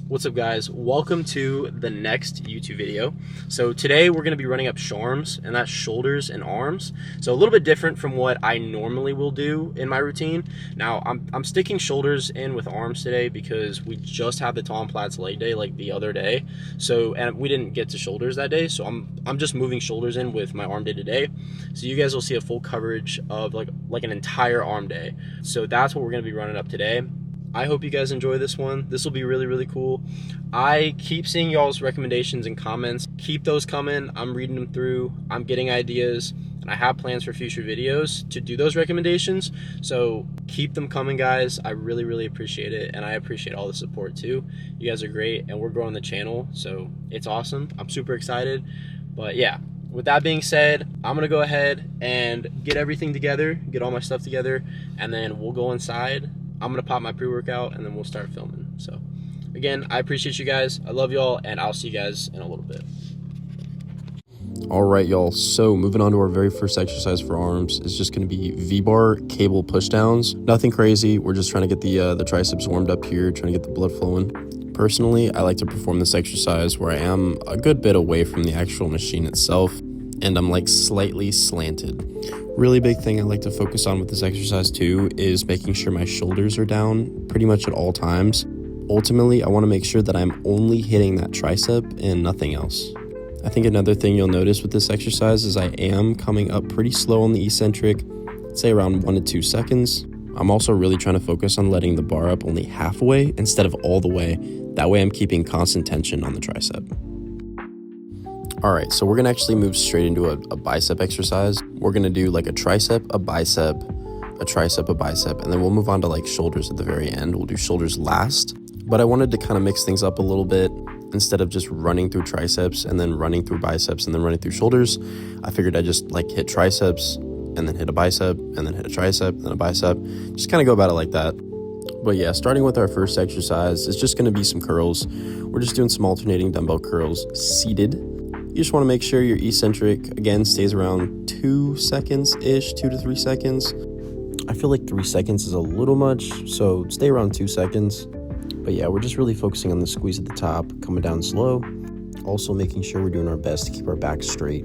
What's up, guys? Welcome to the next YouTube video. So today we're going to be running up arms, and that's shoulders and arms. So a little bit different from what I normally will do in my routine. Now I'm sticking shoulders in with arms today because we just had the Tom Platz leg day like the other day. And we didn't get to shoulders that day. So I'm just moving shoulders in with my arm day today. So you guys will see a full coverage of like an entire arm day. So that's what we're going to be running up today. I hope you guys enjoy this one. This will be really, really cool. I keep seeing y'all's recommendations and comments. Keep those coming. I'm reading them through. I'm getting ideas, and I have plans for future videos to do those recommendations. So keep them coming, guys. I really, really appreciate it, and I appreciate all the support too. You guys are great, and we're growing the channel, so it's awesome. I'm super excited. But yeah, with that being said, I'm gonna go ahead and get everything together, get all my stuff together, and then we'll go inside. I'm gonna pop my pre-workout and then we'll start filming. So again, I appreciate you guys. I love y'all, and I'll see you guys in a little bit. All right, y'all. So moving on to our very first exercise for arms is just going to be V-bar cable pushdowns. Nothing crazy. We're just trying to get the triceps warmed up here, trying to get the blood flowing. Personally, I like to perform this exercise where I am a good bit away from the actual machine itself, and I'm like slightly slanted. Really big thing I like to focus on with this exercise too is making sure my shoulders are down pretty much at all times. Ultimately, I want to make sure that I'm only hitting that tricep and nothing else. I think another thing you'll notice with this exercise is I am coming up pretty slow on the eccentric, say around 1 to 2 seconds. I'm also really trying to focus on letting the bar up only halfway instead of all the way. That way I'm keeping constant tension on the tricep. All right, so we're gonna actually move straight into a bicep exercise. We're gonna do like a tricep, a bicep, a tricep, a bicep, and then we'll move on to like shoulders at the very end. We'll do shoulders last, but I wanted to kind of mix things up a little bit. Instead of just running through triceps and then running through biceps and then running through shoulders, I figured I'd just like hit triceps and then hit a bicep and then hit a tricep and then a bicep. Just kind of go about it like that. But yeah, starting with our first exercise, it's just gonna be some curls. We're just doing some alternating dumbbell curls seated. You just want to make sure your eccentric, again, stays around 2 seconds-ish, 2 to 3 seconds. I feel like 3 seconds is a little much, so stay around 2 seconds. But yeah, we're just really focusing on the squeeze at the top, coming down slow. Also making sure we're doing our best to keep our back straight.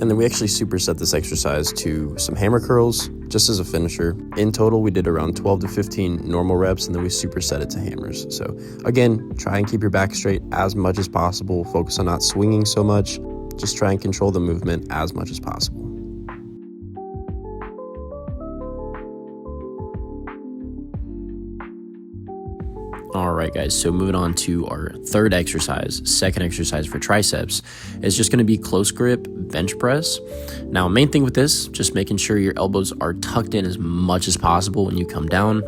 And then we actually superset this exercise to some hammer curls, just as a finisher. In total, we did around 12 to 15 normal reps, and then we superset it to hammers. So again, try and keep your back straight as much as possible. Focus on not swinging so much. Just try and control the movement as much as possible. All right, guys, so moving on to our third exercise, second exercise for triceps, is just gonna be close grip bench press. Now, main thing with this, just making sure your elbows are tucked in as much as possible when you come down.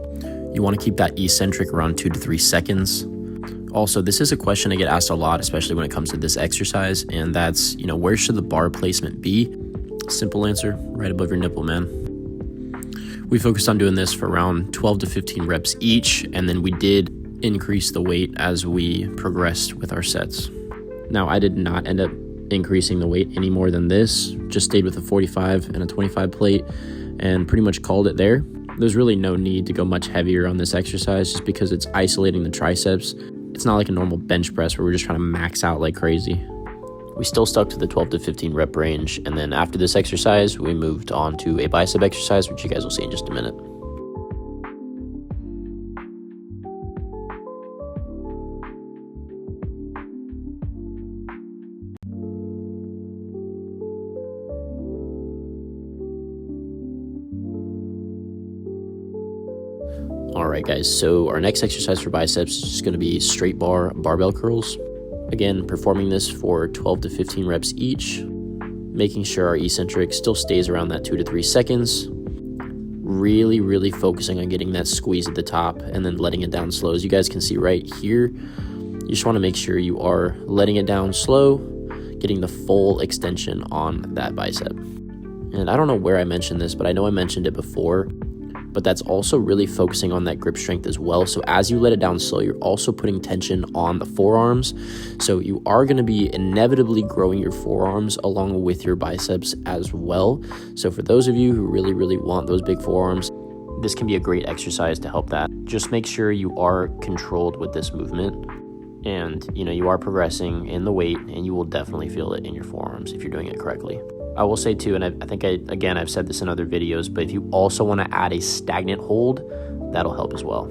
You wanna keep that eccentric around 2 to 3 seconds. Also, this is a question I get asked a lot, especially when it comes to this exercise, and that's, where should the bar placement be? Simple answer, right above your nipple, man. We focused on doing this for around 12 to 15 reps each, and then we did increase the weight as we progressed with our sets. Now, I did not end up increasing the weight any more than this, just stayed with a 45 and a 25 plate and pretty much called it there. There's really no need to go much heavier on this exercise just because it's isolating the triceps. It's not like a normal bench press where we're just trying to max out like crazy. We still stuck to the 12 to 15 rep range, and then after this exercise, we moved on to a bicep exercise, which you guys will see in just a minute. All right, guys, so our next exercise for biceps is just going to be straight bar barbell curls. Again, performing this for 12 to 15 reps each, making sure our eccentric still stays around that 2 to 3 seconds. Really, really focusing on getting that squeeze at the top and then letting it down slow. As you guys can see right here, you just want to make sure you are letting it down slow, getting the full extension on that bicep. And I don't know where I mentioned this, but I know I mentioned it before, but that's also really focusing on that grip strength as well. So as you let it down slow, you're also putting tension on the forearms. So you are going to be inevitably growing your forearms along with your biceps as well. So for those of you who really, really want those big forearms, this can be a great exercise to help that. Just make sure you are controlled with this movement, and you are progressing in the weight, and you will definitely feel it in your forearms if you're doing it correctly. I will say too, and I think I've said this in other videos, but if you also want to add a stagnant hold, that'll help as well.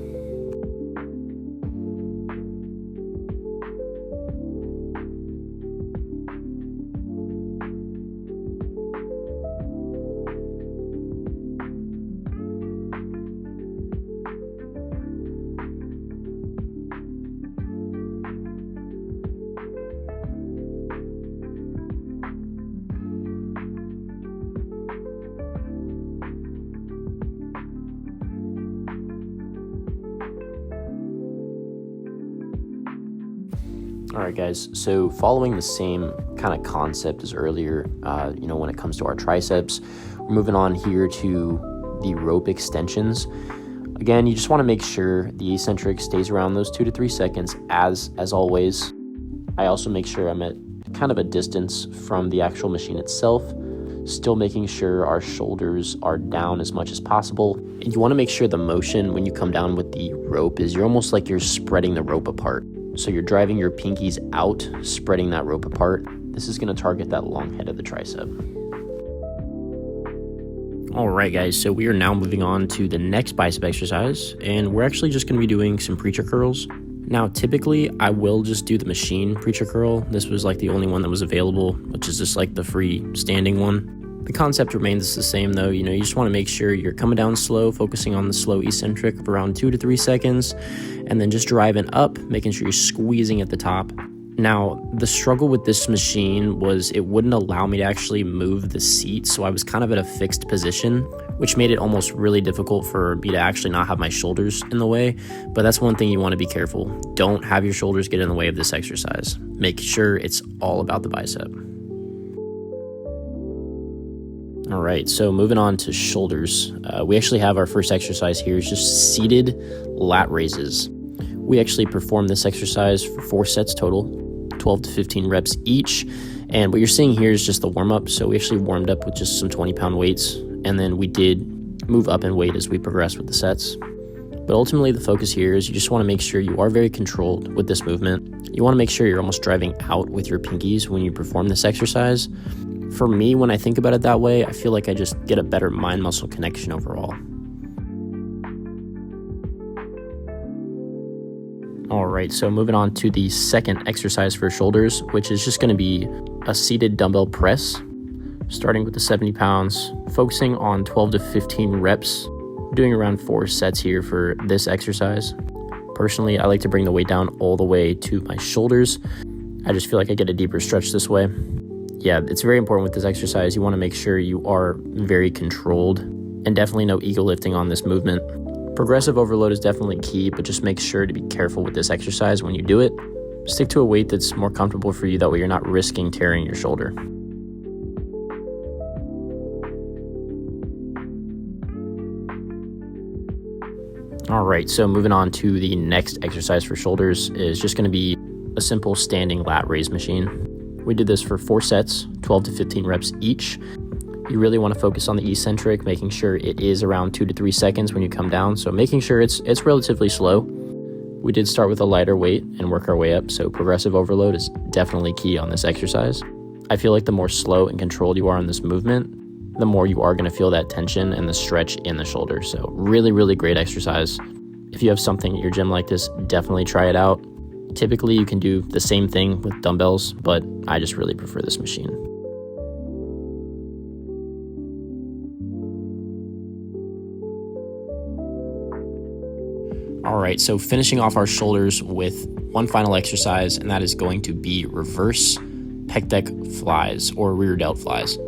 All right, guys, so following the same kind of concept as earlier, when it comes to our triceps, we're moving on here to the rope extensions. Again, you just want to make sure the eccentric stays around those 2 to 3 seconds as always. I also make sure I'm at kind of a distance from the actual machine itself, still making sure our shoulders are down as much as possible. And you want to make sure the motion when you come down with the rope is you're almost like you're spreading the rope apart. So you're driving your pinkies out, spreading that rope apart. This is going to target that long head of the tricep. All right, guys, so we are now moving on to the next bicep exercise, and we're actually just going to be doing some preacher curls. Now, typically, I will just do the machine preacher curl. This was like the only one that was available, which is just like the free standing one. The concept remains the same though. You just want to make sure you're coming down slow, focusing on the slow eccentric of around 2 to 3 seconds, and then just driving up, making sure you're squeezing at the top. Now, the struggle with this machine was it wouldn't allow me to actually move the seat, so I was kind of at a fixed position, which made it almost really difficult for me to actually not have my shoulders in the way. But that's one thing you want to be careful. Don't have your shoulders get in the way of this exercise. Make sure it's all about the bicep. All right, so moving on to shoulders. We actually have our first exercise here is just seated lat raises. We actually perform this exercise for 4 sets total, 12 to 15 reps each. And what you're seeing here is just the warm-up. So we actually warmed up with just some 20-pound weights, and then we did move up in weight as we progressed with the sets. But ultimately, the focus here is you just want to make sure you are very controlled with this movement. You want to make sure you're almost driving out with your pinkies when you perform this exercise. For me, when I think about it that way, I feel like I just get a better mind-muscle connection overall. All right, so moving on to the second exercise for shoulders, which is just going to be a seated dumbbell press, starting with the 70 pounds, focusing on 12 to 15 reps, doing around 4 sets here for this exercise. Personally, I like to bring the weight down all the way to my shoulders. I just feel like I get a deeper stretch this way. Yeah, it's very important with this exercise. You want to make sure you are very controlled, and definitely no ego lifting on this movement. Progressive overload is definitely key, but just make sure to be careful with this exercise when you do it. Stick to a weight that's more comfortable for you, that way you're not risking tearing your shoulder. All right, so moving on to the next exercise for shoulders is just going to be a simple standing lat raise machine. We did this for 4 sets, 12 to 15 reps each. You really want to focus on the eccentric, making sure it is around 2 to 3 seconds when you come down. So making sure it's relatively slow. We did start with a lighter weight and work our way up. So progressive overload is definitely key on this exercise. I feel like the more slow and controlled you are on this movement, the more you are going to feel that tension and the stretch in the shoulder. So really, really great exercise. If you have something at your gym like this, definitely try it out. Typically, you can do the same thing with dumbbells, but I just really prefer this machine. All right, so finishing off our shoulders with one final exercise, and that is going to be reverse pec deck flies or rear delt flies.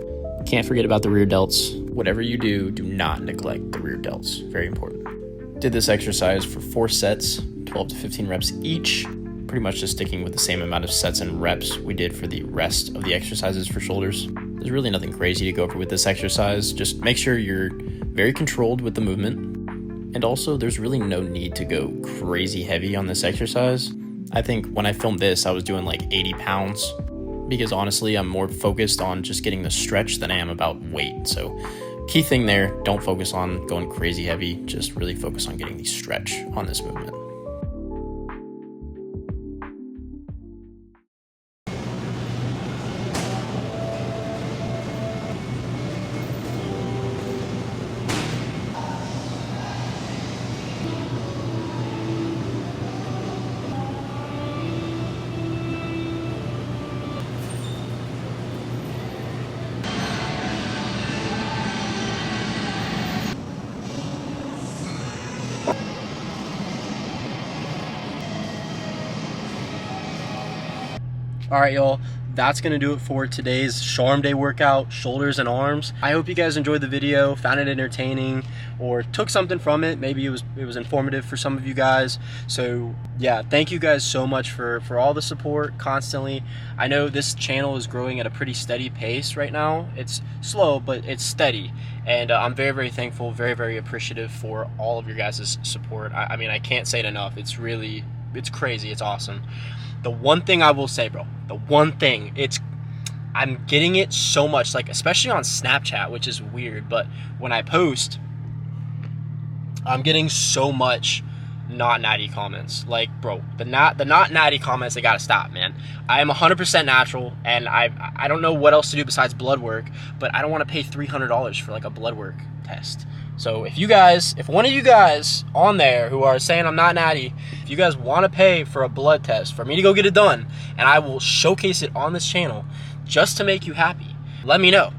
Can't forget about the rear delts. Whatever you do, do not neglect the rear delts. Very important. Did this exercise for 4 sets, 12 to 15 reps each. Pretty much just sticking with the same amount of sets and reps we did for the rest of the exercises for shoulders. There's really nothing crazy to go over with this exercise. Just make sure you're very controlled with the movement. And also, there's really no need to go crazy heavy on this exercise. I think when I filmed this, I was doing like 80 pounds because honestly, I'm more focused on just getting the stretch than I am about weight. So key thing there, don't focus on going crazy heavy, just really focus on getting the stretch on this movement. All right, y'all, that's gonna do it for today's Sharm Day workout, shoulders and arms. I hope you guys enjoyed the video, found it entertaining, or took something from it. Maybe it was informative for some of you guys. So yeah, thank you guys so much for all the support constantly. I know this channel is growing at a pretty steady pace right now. It's slow, but it's steady. And I'm very, very thankful, very, very appreciative for all of your guys' support. I mean, I can't say it enough. It's crazy, it's awesome. The one thing I will say, bro, the one thing, I'm getting it so much, like especially on Snapchat, which is weird, but when I post, I'm getting so much not natty comments. Like, bro, the not natty comments, they gotta stop, man. I am 100% natural, and I don't know what else to do besides blood work, but I don't want to pay $300 for like a blood work test. So if one of you guys on there who are saying I'm not natty, if you guys want to pay for a blood test for me to go get it done, and I will showcase it on this channel just to make you happy, let me know,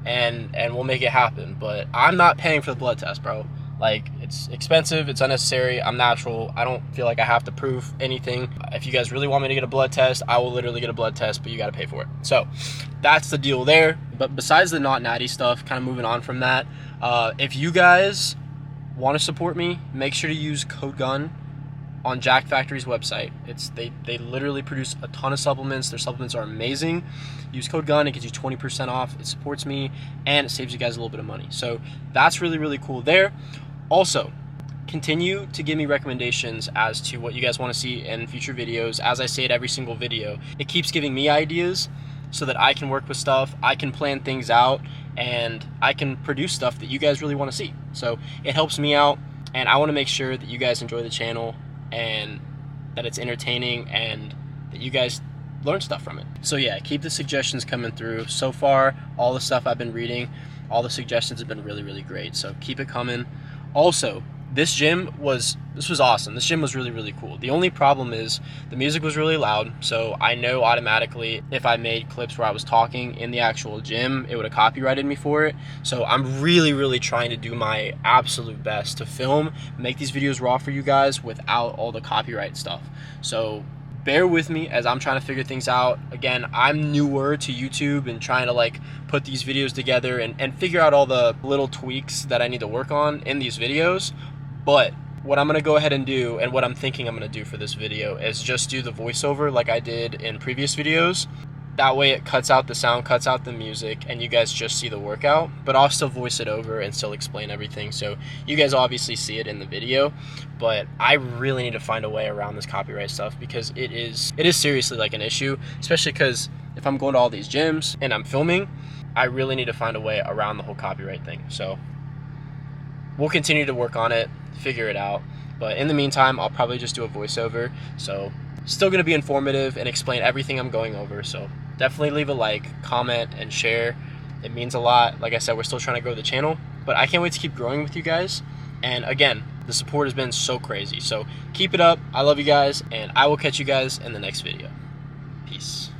and we'll make it happen. But I'm not paying for the blood test, bro. Like, it's expensive, it's unnecessary, I'm natural, I don't feel like I have to prove anything. If you guys really want me to get a blood test, I will literally get a blood test, but you gotta pay for it. So that's the deal there. But besides the not natty stuff, kind of moving on from that, if you guys want to support me, make sure to use code GUN on Jack Factory's website. They literally produce a ton of supplements. Their supplements are amazing. Use code GUN, it gets you 20% off. It supports me, and it saves you guys a little bit of money. So that's really, really cool there. Also, continue to give me recommendations as to what you guys want to see in future videos. As I say at every single video, it keeps giving me ideas so that I can work with stuff, I can plan things out, and I can produce stuff that you guys really want to see. So it helps me out, and I want to make sure that you guys enjoy the channel and that it's entertaining and that you guys learn stuff from it. So yeah, keep the suggestions coming through. So far, all the stuff I've been reading, all the suggestions have been really, really great. So keep it coming. Also, this was awesome. This gym was really, really cool. The only problem is the music was really loud, so I know automatically if I made clips where I was talking in the actual gym, it would have copyrighted me for it. So I'm really, really trying to do my absolute best to film, make these videos raw for you guys without all the copyright stuff. So bear with me as I'm trying to figure things out. Again, I'm newer to YouTube and trying to like put these videos together and figure out all the little tweaks that I need to work on in these videos. But what I'm going to go ahead and do, and what I'm thinking I'm going to do for this video, is just do the voiceover like I did in previous videos. That way it cuts out the sound, cuts out the music, and you guys just see the workout, but I'll still voice it over and still explain everything. So you guys obviously see it in the video, but I really need to find a way around this copyright stuff because it is seriously like an issue, especially because if I'm going to all these gyms and I'm filming, I really need to find a way around the whole copyright thing. So we'll continue to work on it, figure it out. But in the meantime, I'll probably just do a voiceover. So still going to be informative and explain everything I'm going over. So definitely leave a like, comment, and share. It means a lot. Like I said, we're still trying to grow the channel, but I can't wait to keep growing with you guys. And again, the support has been so crazy. So keep it up. I love you guys, and I will catch you guys in the next video. Peace.